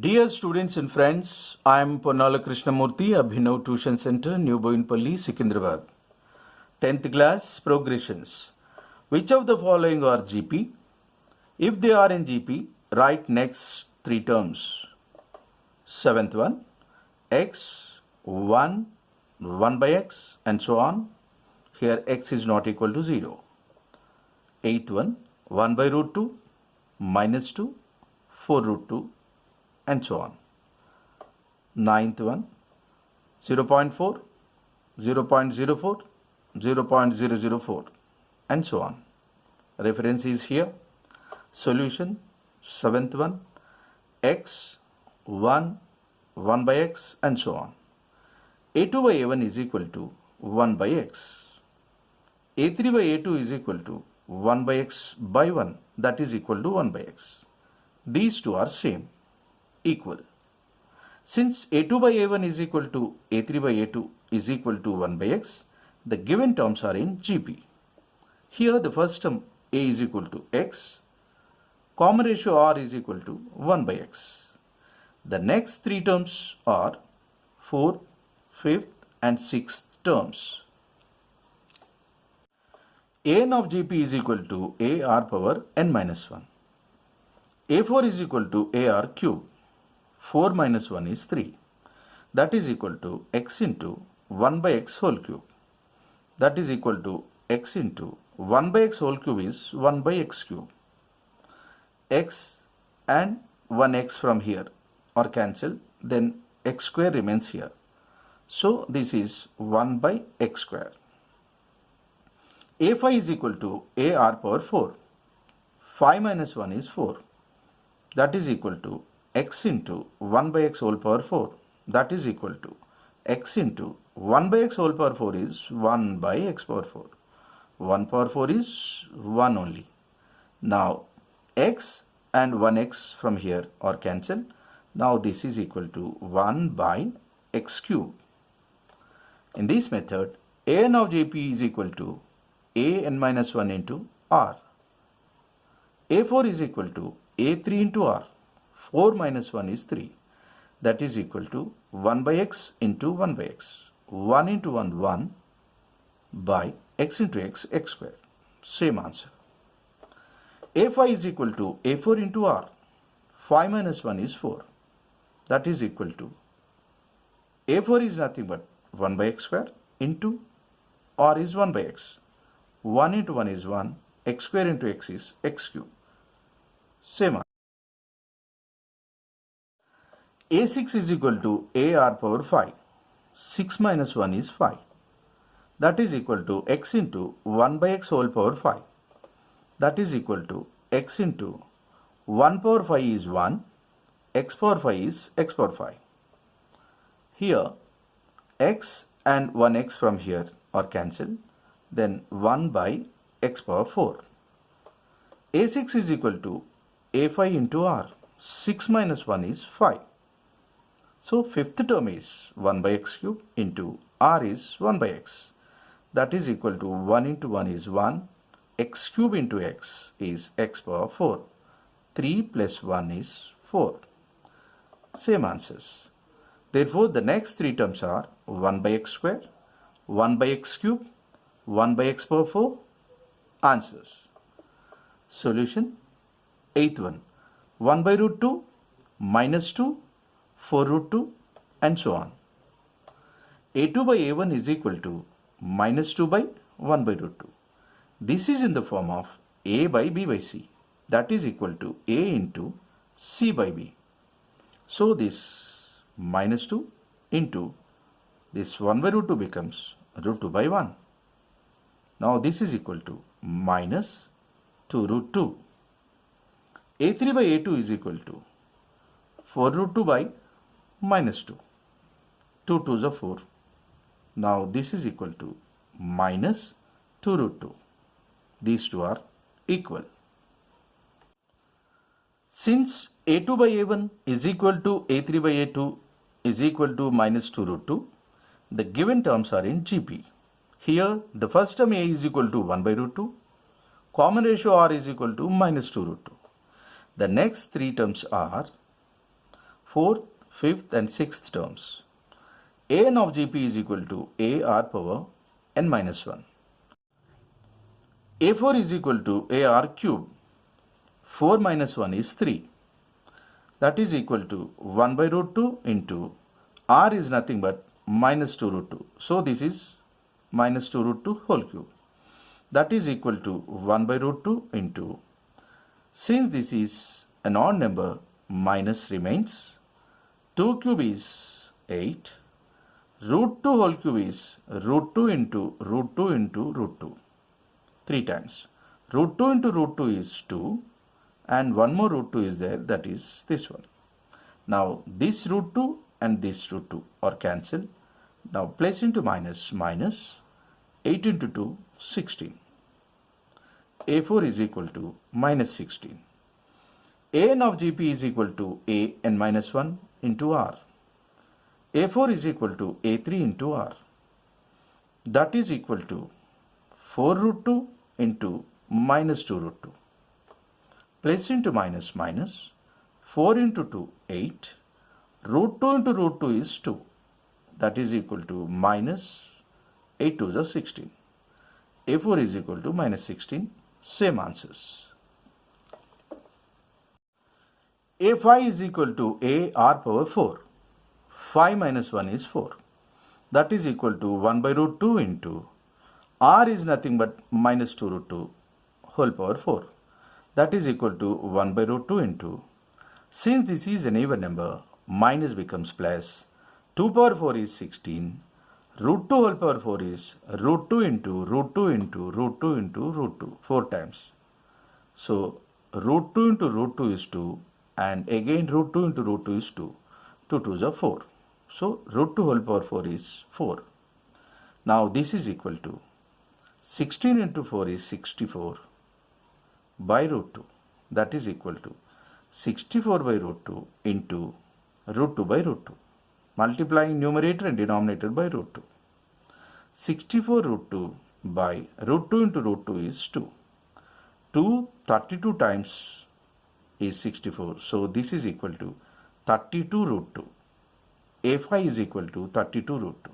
Dear students and friends, I am Ponnala Krishnamurthy, Abhinav Tuition Center, New Boinpalli, Secunderabad. 10th class progressions. Which of the following are GP? If they are in GP, write next three terms. 7th one, x, 1, 1 by x, and so on. Here x is not equal to 0. 8th one, 1 by root 2, minus 2, 4 root 2, and so on. 9th one, 0.4, 0.04, 0.004, and so on. Reference is here. Solution, 7th one, x, 1, 1 by x, and so on. A2 by A1 is equal to 1 by x. A3 by A2 is equal to 1 by x by 1, that is equal to 1 by x. These two are same, equal. Since A2 by A1 is equal to A3 by A2 is equal to 1 by x, the given terms are in GP. Here the first term A is equal to x, common ratio R is equal to 1 by x. The next three terms are 4th, 5th and 6th terms. An of GP is equal to AR power n minus 1. A4 is equal to AR cube. 4 minus 1 is 3. That is equal to x into 1 by x whole cube. That is equal to x into 1 by x whole cube is 1 by x cube. X and 1x from here are cancelled, then x square remains here. So this is 1 by x square. A5 is equal to AR power 4. 5 minus 1 is 4. That is equal to x into 1 by x whole power 4. That is equal to x into 1 by x whole power 4 is 1 by x power 4. 1 power 4 is 1 only. Now x and 1x from here are cancelled. Now this is equal to 1 by x cube. In this method, An of JP is equal to An minus 1 into R. A4 is equal to A3 into R. 4 minus 1 is 3. That is equal to 1 by x into 1 by x. 1 into 1, 1 by x into x, x square. Same answer. A5 is equal to A4 into R. 5 minus 1 is 4. That is equal to A4 is nothing but 1 by x square into R is 1 by x. 1 into 1 is 1. X square into x is x cube. Same answer. A6 is equal to AR power 5. 6 minus 1 is 5. That is equal to x into 1 by x whole power 5. That is equal to x into 1 power 5 is 1. X power 5 is x power 5. Here x and 1x from here are cancelled. Then 1 by x power 4. A6 is equal to A5 into R. 6 minus 1 is 5. So fifth term is 1 by x cube into R is 1 by x. That is equal to 1 into 1 is 1. X cube into x is x power 4. 3 plus 1 is 4. Same answers. Therefore, the next three terms are 1 by x square, 1 by x cube, 1 by x power 4. Answers. Solution. 8th one. 1 by root 2, minus 2, 4 root 2, and so on. A2 by A1 is equal to minus 2 by 1 by root 2. This is in the form of A by B by C. That is equal to A into C by B. So this minus 2 into this 1 by root 2 becomes root 2 by 1. Now this is equal to minus 2 root 2. A3 by A2 is equal to 4 root 2 by minus 2. 2 2s are 4. Now this is equal to minus 2 root 2. These two are equal. Since A2 by A1 is equal to A3 by A2 is equal to minus 2 root 2, the given terms are in GP. Here the first term A is equal to 1 by root 2. Common ratio R is equal to minus 2 root 2. The next three terms are 4th, 5th and 6th terms. An of GP is equal to AR power n minus 1. A4 is equal to AR cube. 4 minus 1 is 3. That is equal to 1 by root 2 into R is nothing but minus 2 root 2. So this is minus 2 root 2 whole cube. That is equal to 1 by root 2 into, since this is an odd number, minus remains. 2 cube is 8. Root 2 whole cube is root 2 into root 2 into root 2. 3 times. Root 2 into root 2 is 2. And one more root 2 is there, that is this one. Now this root 2 and this root 2 are cancelled. Now place into minus, minus 8 into 2, 16. A4 is equal to minus 16. An of GP is equal to A n minus 1 into R. A4 is equal to A3 into R. That is equal to 4 root 2 into minus 2 root 2. Place into minus, minus 4 into 2, 8. Root 2 into root 2 is 2. That is equal to minus 8 to the 16. A4 is equal to minus 16. Same answers. A5 is equal to AR power 4. 5 minus 1 is 4. That is equal to 1 by root 2 into R is nothing but minus 2 root 2 whole power 4. That is equal to 1 by root 2 into, since this is an even number, minus becomes plus. 2 power 4 is 16. Root 2 whole power 4 is root 2 into root 2 into root 2 into root 2, 4 times. So root 2 into root 2 is 2 and again root 2 into root 2 is 2. 2 2s are 4. So root 2 whole power 4 is 4. Now this is equal to 16 into 4 is 64 by root 2. That is equal to 64 by root 2 into root 2 by root 2. Multiplying numerator and denominator by root 2. 64 root 2 by root 2 into root 2 is 2. 2 32 times is 64. So this is equal to 32 root 2. A5 is equal to 32 root 2.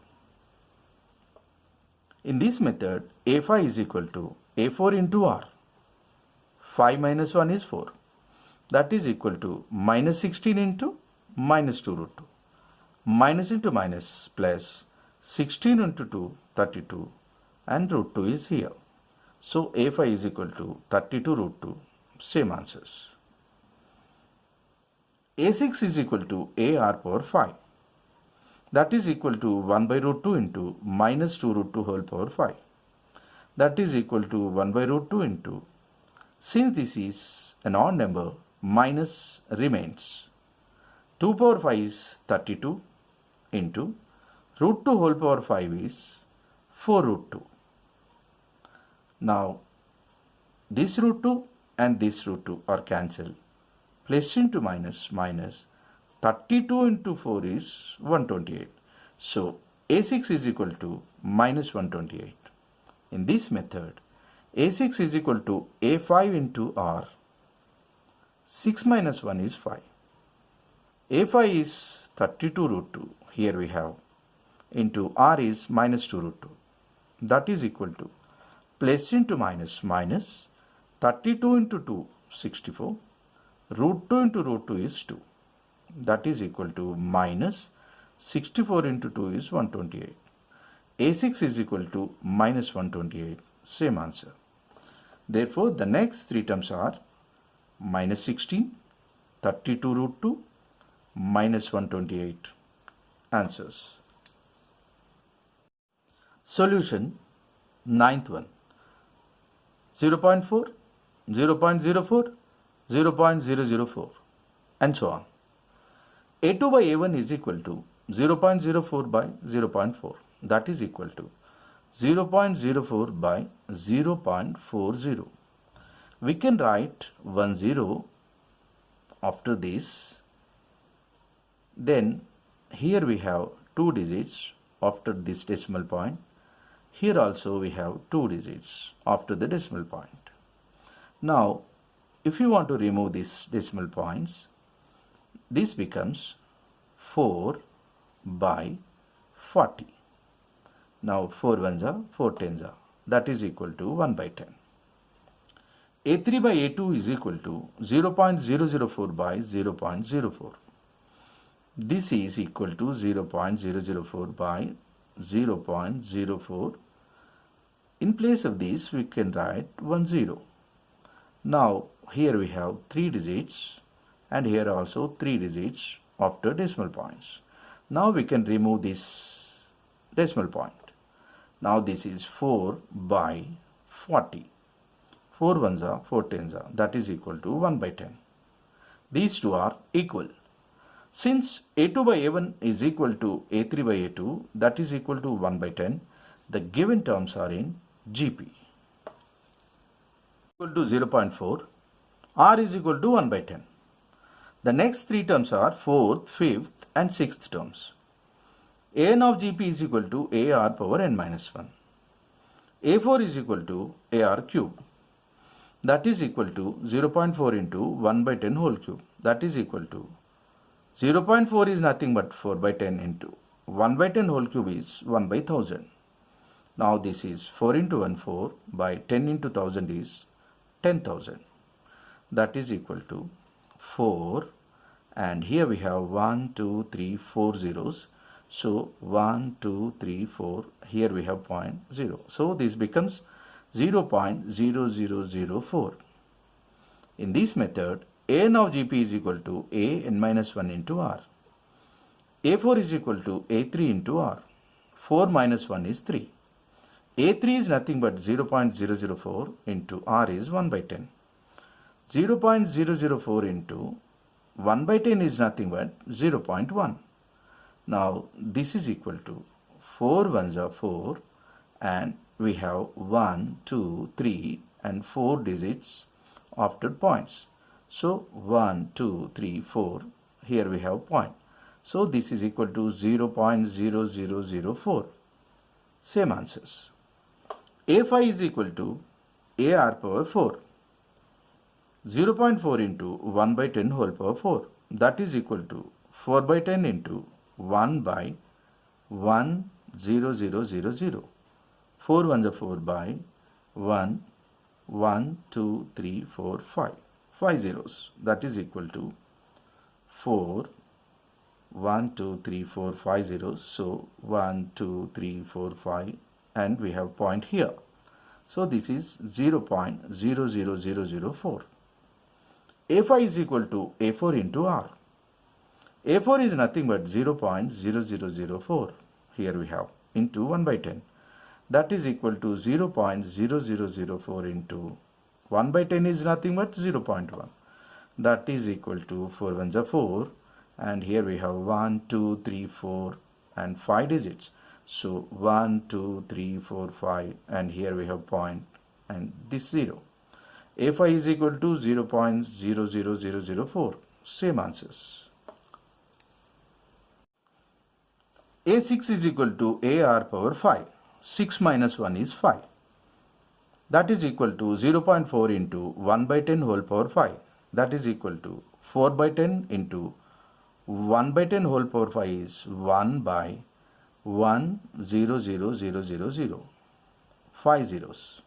In this method, A5 is equal to A4 into R. 5 minus 1 is 4. That is equal to minus 16 into minus 2 root 2. Minus into minus plus 16 into 2, 32 and root 2 is here. So A5 is equal to 32 root 2. Same answers. A6 is equal to AR power 5. That is equal to 1 by root 2 into minus 2 root 2 whole power 5. That is equal to 1 by root 2 into, since this is an odd number, minus remains. 2 power 5 is 32 into root 2 whole power 5 is 4 root 2. Now this root 2 and this root 2 are cancelled. Place into minus, minus 32 into 4 is 128. So A6 is equal to minus 128. In this method, A6 is equal to A5 into R. 6 minus 1 is 5. A5 is 32 root 2. Here we have into R is minus 2 root 2. That is equal to, place into minus, minus 32 into 2, 64. Root 2 into root 2 is 2. That is equal to minus 64 into 2 is 128. A6 is equal to minus 128. Same answer. Therefore, the next three terms are minus 16, 32 root 2, minus 128. Answers. Solution, ninth one. 0.4, 0.04, 0.004 and so on. A2 by A1 is equal to 0.04 by 0.4. That is equal to 0.04 by 0.40. We can write 10 after this. Then here we have 2 digits after this decimal point. Here also we have 2 digits after the decimal point. Now if you want to remove these decimal points, this becomes 4 by 40. Now 4 ones are 4 tens are, that is equal to 1 by 10. A3 by A2 is equal to 0.004 by 0.04. This is equal to 0.004 by 0.04. In place of this, we can write 10. Now, here we have 3 digits and here also 3 digits after decimal points. Now we can remove this decimal point. Now this is 4 by 40. 4 ones are 4 tens are, that is equal to 1 by 10. These two are equal. Since A2 by A1 is equal to A3 by A2, that is equal to 1 by 10, the given terms are in GP. Equal to 0.4, R is equal to 1 by 10. The next three terms are 4th, 5th and 6th terms. An of GP is equal to AR power n minus 1. A4 is equal to AR cube. That is equal to 0.4 into 1 by 10 whole cube. That is equal to 0.4 is nothing but 4 by 10 into 1 by 10 whole cube is 1 by 1000. Now this is 4 into 1 4 by 10 into 1000 is 10,000. That is equal to 4, and here we have 1, 2, 3, 4 zeros. So 1, 2, 3, 4, here we have 0.0. So this becomes 0.0004. In this method, An of GP is equal to A n minus 1 into R. A4 is equal to A3 into R. 4 minus 1 is 3. A3 is nothing but 0.004 into R is 1 by 10. 0.004 into 1 by 10 is nothing but 0.1. Now this is equal to 4 ones are 4 and we have 1, 2, 3 and 4 digits after points. So 1, 2, 3, 4, here we have point. So this is equal to 0.0004. Same answers. A5 is equal to AR power 4. 0.4 into 1 by 10 whole power 4. That is equal to 4 by 10 into 1 by 10000. 4 ones are 4 by 1, 1, 2, 3, 4, 5. 5 zeros. That is equal to 4, 1, 2, 3, 4, 5 zeros. So 1, 2, 3, 4, 5 and we have point here. So this is 0.00004. A5 is equal to A4 into R. A4 is nothing but 0.0004. Here we have into 1 by 10. That is equal to 0.0004 into 1 by 10 is nothing but 0.1. That is equal to 4 ones are 4 and here we have 1, 2, 3, 4 and 5 digits. So 1, 2, 3, 4, 5 and here we have point and this 0. A5 is equal to 0.00004. Same answers. A6 is equal to AR power 5. 6 minus 1 is 5. That is equal to 0.4 into 1 by 10 whole power 5. That is equal to 4 by 10 into 1 by 10 whole power 5 is 1 by 1000000. 5 zeros.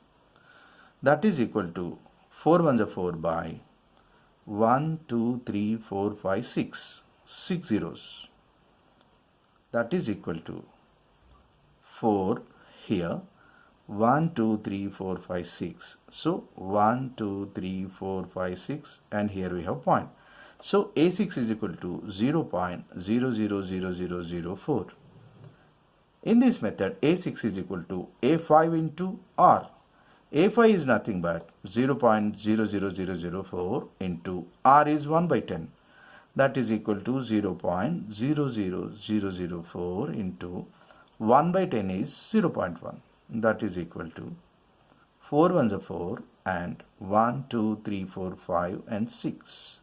That is equal to 4 ones are 4 by 1, 2, 3, 4, 5, 6. 6 zeros. That is equal to 4 here. 1, 2, 3, 4, 5, 6. So 1, 2, 3, 4, 5, 6 and here we have point. So A6 is equal to 0.000004. In this method, A6 is equal to A5 into R. A5 is nothing but 0.00004 into R is 1 by 10. That is equal to 0.00004 into 1 by 10 is 0.1. That is equal to 4 ones are 4 and 1, 2, 3, 4, 5 and 6.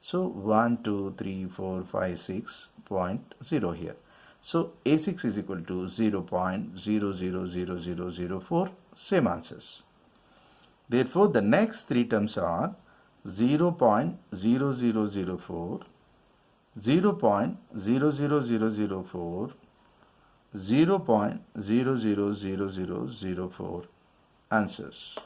So 1, 2, 3, 4, 5, 6.0 here. So A6 is equal to 0.000004. Same answers. Therefore, the next three terms are 0.0004, 0.00004, 0.000004 answers.